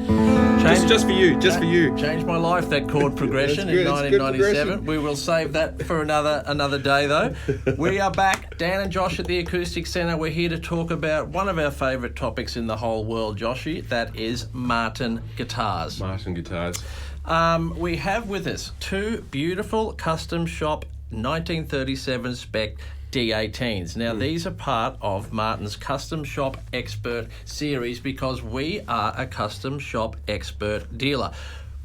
Just for you. Changed my life, that chord progression in 1997. We will save that for another day, though. We are back, Dan and Josh at the Acoustic Centre. We're here to talk about one of our favourite topics in the whole world, Joshy. That is Martin guitars. Martin guitars. We have with us two beautiful custom shop 1937 spec D-18s. Now, these are part of Martin's Custom Shop Expert series because we are a custom shop expert dealer.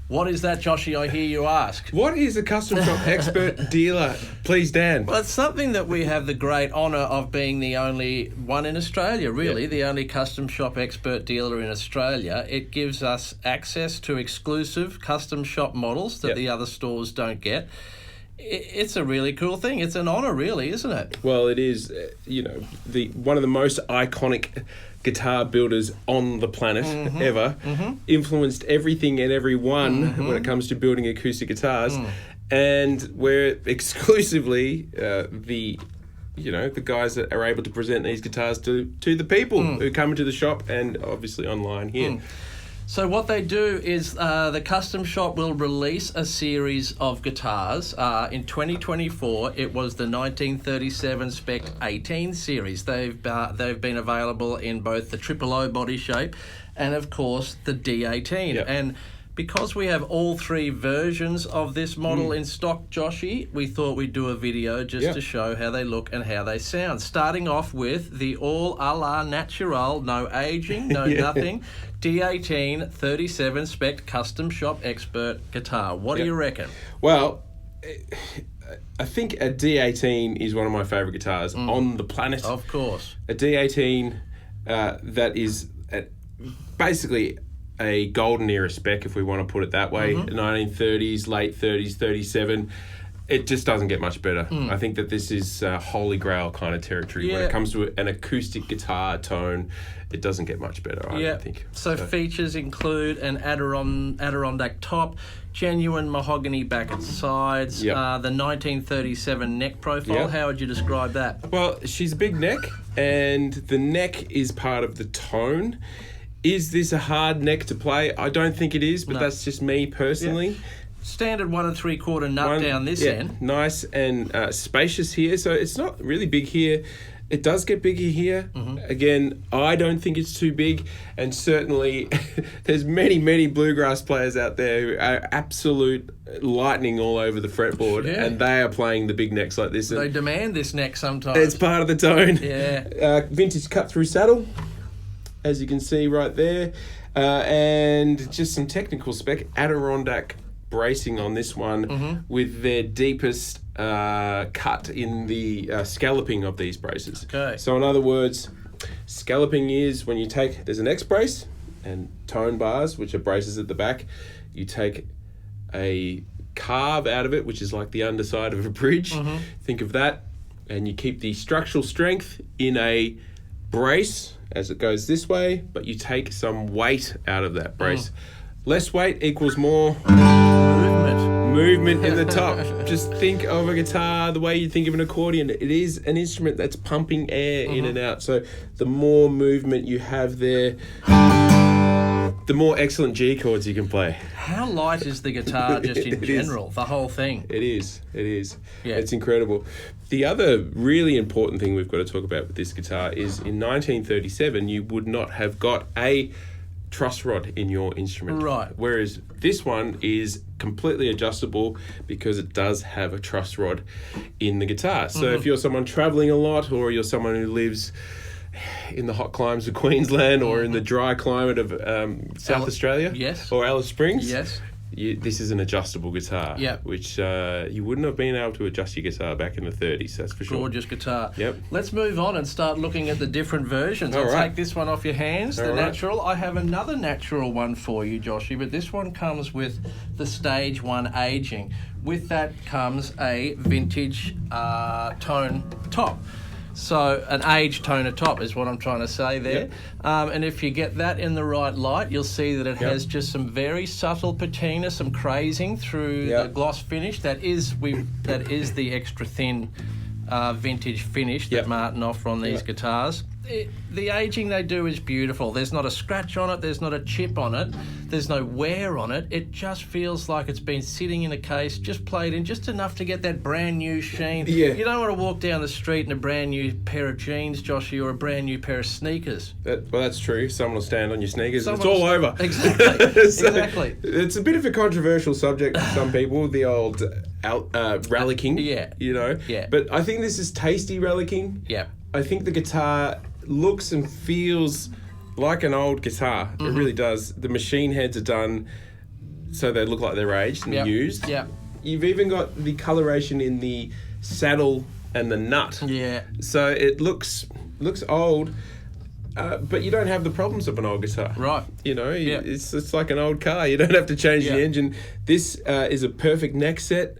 What is that, Joshy, I hear you ask? What is a custom shop expert dealer? Please, Dan. Well, it's something that we have the great honour of being the only one in Australia, really, the only custom shop expert dealer in Australia. It gives us access to exclusive custom shop models that the other stores don't get. It's a really cool thing. It's an honour, really, isn't it? Well, it is, one of the most iconic guitar builders on the planet ever. Influenced everything and everyone when it comes to building acoustic guitars. And we're exclusively the guys that are able to present these guitars to the people who come into the shop and obviously online here. So what they do is the custom shop will release a series of guitars. In 2024, it was the 1937 Spec 18 series. They've been available in both the Triple O body shape and, of course, the D-18. Yep. And because we have all three versions of this model in stock, Joshy, we thought we'd do a video just to show how they look and how they sound. Starting off with the all a la natural, no aging, no nothing, D-18 37 Spec Custom Shop Expert guitar. What do you reckon? Well, I think a D-18 is one of my favourite guitars on the planet. Of course. A D-18 that is basically a golden era spec, if we want to put it that way. 1930s, late 30s, 37. It just doesn't get much better. I think that this is holy grail kind of territory. When it comes to an acoustic guitar tone, it doesn't get much better, I don't think. So features include an Adirondack top, genuine mahogany back and sides, the 1937 neck profile. How would you describe that? Well, she's a big neck, and the neck is part of the tone. Is this a hard neck to play? I don't think it is, but that's just me personally. Standard 1 3/4 nut down this end. Nice and spacious here. So it's not really big here. It does get bigger here. Again, I don't think it's too big. And certainly there's many bluegrass players out there who are absolute lightning all over the fretboard. And they are playing the big necks like this. They demand this neck sometimes. It's part of the tone. Vintage cut-through saddle, as you can see right there. And just some technical spec. Adirondack bracing on this one with their deepest cut in the scalloping of these braces. Okay. So in other words, scalloping is when you take, there's an X brace and tone bars, which are braces at the back. You take a carve out of it, which is like the underside of a bridge. Think of that. And you keep the structural strength in a brace as it goes this way, but you take some weight out of that brace. Less weight equals more movement in the top. Just think of a guitar the way you think of an accordion. It is an instrument that's pumping air in and out. So the more movement you have there, the more excellent G chords you can play. How light is the guitar just in general, the whole thing? It is. Yeah. It's incredible. The other really important thing we've got to talk about with this guitar is in 1937, you would not have got a truss rod in your instrument. Right. Whereas this one is completely adjustable because it does have a truss rod in the guitar. So if you're someone traveling a lot, or you're someone who lives in the hot climes of Queensland or in the dry climate of South Australia or Alice Springs, this is an adjustable guitar, which you wouldn't have been able to adjust your guitar back in the 30s, that's for sure. Gorgeous guitar. Yep. Let's move on and start looking at the different versions. I'll take this one off your hands, the natural. I have another natural one for you, Joshy, but this one comes with the Stage 1 aging. With that comes a vintage tone top. So an aged toner top is what I'm trying to say there. And if you get that in the right light, you'll see that it has just some very subtle patina, some crazing through the gloss finish. That is the extra thin vintage finish that Martin offer on these guitars. the aging they do is beautiful. There's not a scratch on it. There's not a chip on it. There's no wear on it. It just feels like it's been sitting in a case, just played in just enough to get that brand new sheen. Yeah. You don't want to walk down the street in a brand new pair of jeans, Joshy, or a brand new pair of sneakers. Well, that's true. Someone will stand on your sneakers. It's all over. Exactly. So exactly. It's a bit of a controversial subject for some people, the old rollicking. Yeah. You know? Yeah. But I think this is tasty rollicking. Yeah. I think the guitar looks and feels like an old guitar. It really does. The machine heads are done so they look like they're aged and used. Yeah. You've even got the coloration in the saddle and the nut. Yeah. So it looks old, but you don't have the problems of an old guitar. Right. You know, it's like an old car. You don't have to change the engine. This is a perfect neck set.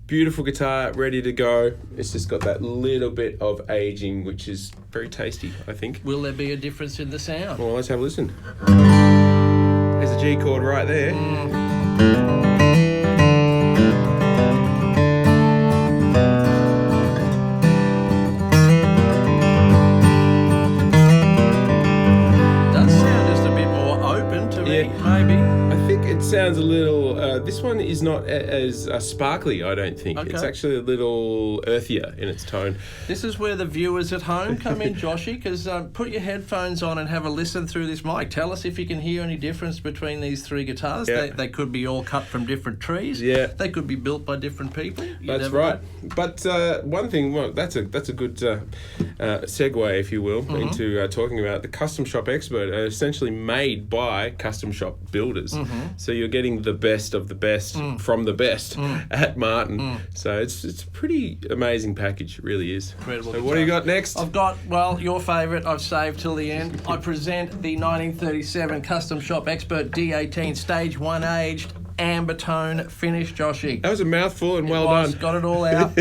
Beautiful guitar, ready to go. It's just got that little bit of aging, which is very tasty, I think. Will there be a difference in the sound? Well, let's have a listen. There's a G chord right there. Does sound just a bit more open to me, maybe. I think it sounds a little... this one is not as sparkly, I don't think. Okay. It's actually a little earthier in its tone. This is where the viewers at home come in, Joshy, because put your headphones on and have a listen through this mic. Tell us if you can hear any difference between these three guitars. Yeah. They could be all cut from different trees. Yeah. They could be built by different people. That's right. But one thing, well, that's a good segue, if you will, into talking about the Custom Shop Expert are essentially made by custom shop builders. So you're getting the best of the best from the best at Martin. So it's a pretty amazing package, it really is. Incredible. So what do you got next? I've got, well, your favourite I've saved till the end. I present the 1937 Custom Shop Expert D-18 Stage 1 aged Ambertone finish, Joshy. That was a mouthful and well done. Got it all out.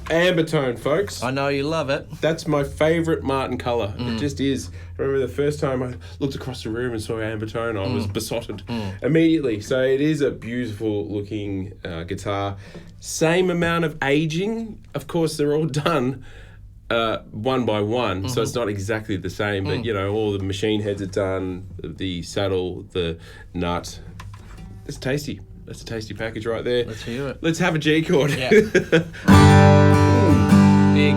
Ambertone, folks. I know you love it. That's my favourite Martin colour. It just is. I remember the first time I looked across the room and saw Ambertone, I was besotted immediately. So it is a beautiful looking guitar. Same amount of aging. Of course, they're all done one by one, so it's not exactly the same. But, you know, all the machine heads are done, the saddle, the nut. It's tasty. That's a tasty package right there. Let's hear it. Let's have a G chord. Yeah. Big.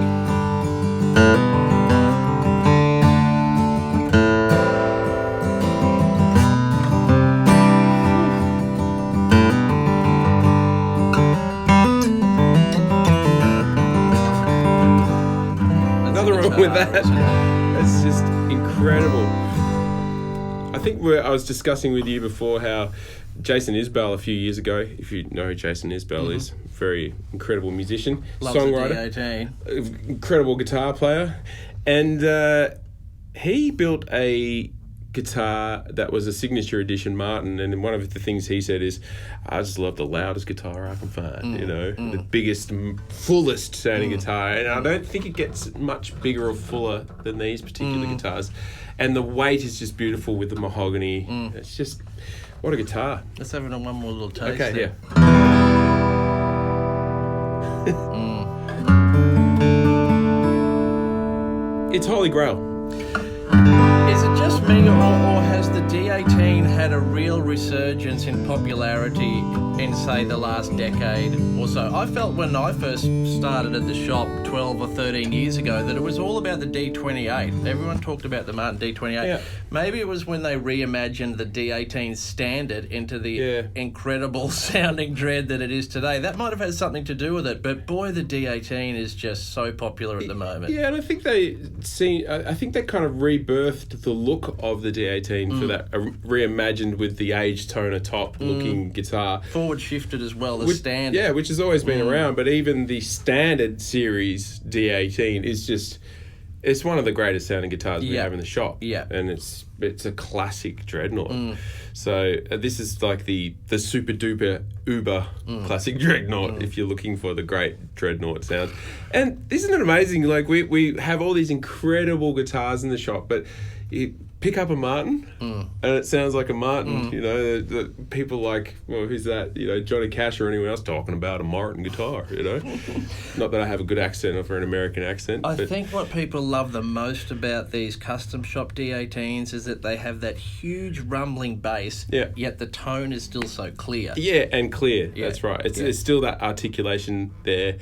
Nothing wrong with that. It's just incredible. I think I was discussing with you before how Jason Isbell a few years ago, if you know who Jason Isbell is, very incredible musician, Loves songwriter, the D-18. incredible guitar player, and he built a guitar that was a signature edition Martin, and one of the things he said is, I just love the loudest guitar I can find, you know, the biggest, fullest sounding guitar, and I don't think it gets much bigger or fuller than these particular guitars, and the weight is just beautiful with the mahogany. It's just, what a guitar. Let's have it on one more little taste. Okay, there. It's Holy Grail. Is it just me, or has the D-18 had a real resurgence in popularity in, say, the last decade or so? I felt when I first started at the shop 12 or 13 years ago that it was all about the D-28. Everyone talked about the Martin D-28. Yeah. Maybe it was when they reimagined the D-18 standard into the incredible sounding dread that it is today. That might have had something to do with it, but boy, the D-18 is just so popular at the moment. Yeah, and I think they kind of rebirthed the look of the D-18 for that reimagined with the aged toner top looking guitar. Forward shifted as well as standard. Yeah, which has always been around, but even the standard series D-18 is just, it's one of the greatest sounding guitars we have in the shop. Yeah. And it's a classic dreadnought. So this is like the super duper uber classic dreadnought if you're looking for the great dreadnought sound. And isn't it amazing? Like we have all these incredible guitars in the shop, but pick up a Martin, and it sounds like a Martin. You know, the people like, well, who's that? You know, Johnny Cash or anyone else talking about a Martin guitar. You know, not that I have a good accent or an American accent. I think what people love the most about these custom shop D-18s is that they have that huge rumbling bass. Yeah. Yet the tone is still so clear. Yeah, and clear. Yeah. That's right. It's still that articulation there.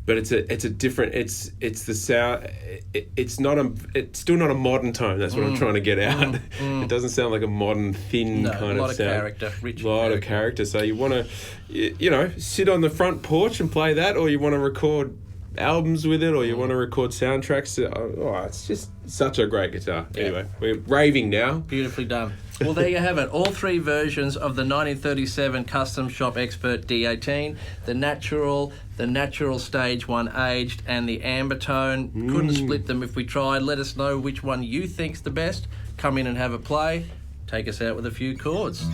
But it's a different. It's the sound. It's still not a modern tone. That's what I'm trying to get out. It doesn't sound like a modern thin kind of sound. A lot of character, rich. A lot of character. So you want to, you know, sit on the front porch and play that, or you want to record albums with it, or you want to record soundtracks. Oh, it's just such a great guitar. Yeah. Anyway, we're raving now. Beautifully done. Well, there you have it. All three versions of the 1937 Custom Shop Expert D-18. The natural Stage 1 aged, and the Ambertone. Couldn't split them if we tried. Let us know which one you think's the best. Come in and have a play. Take us out with a few chords.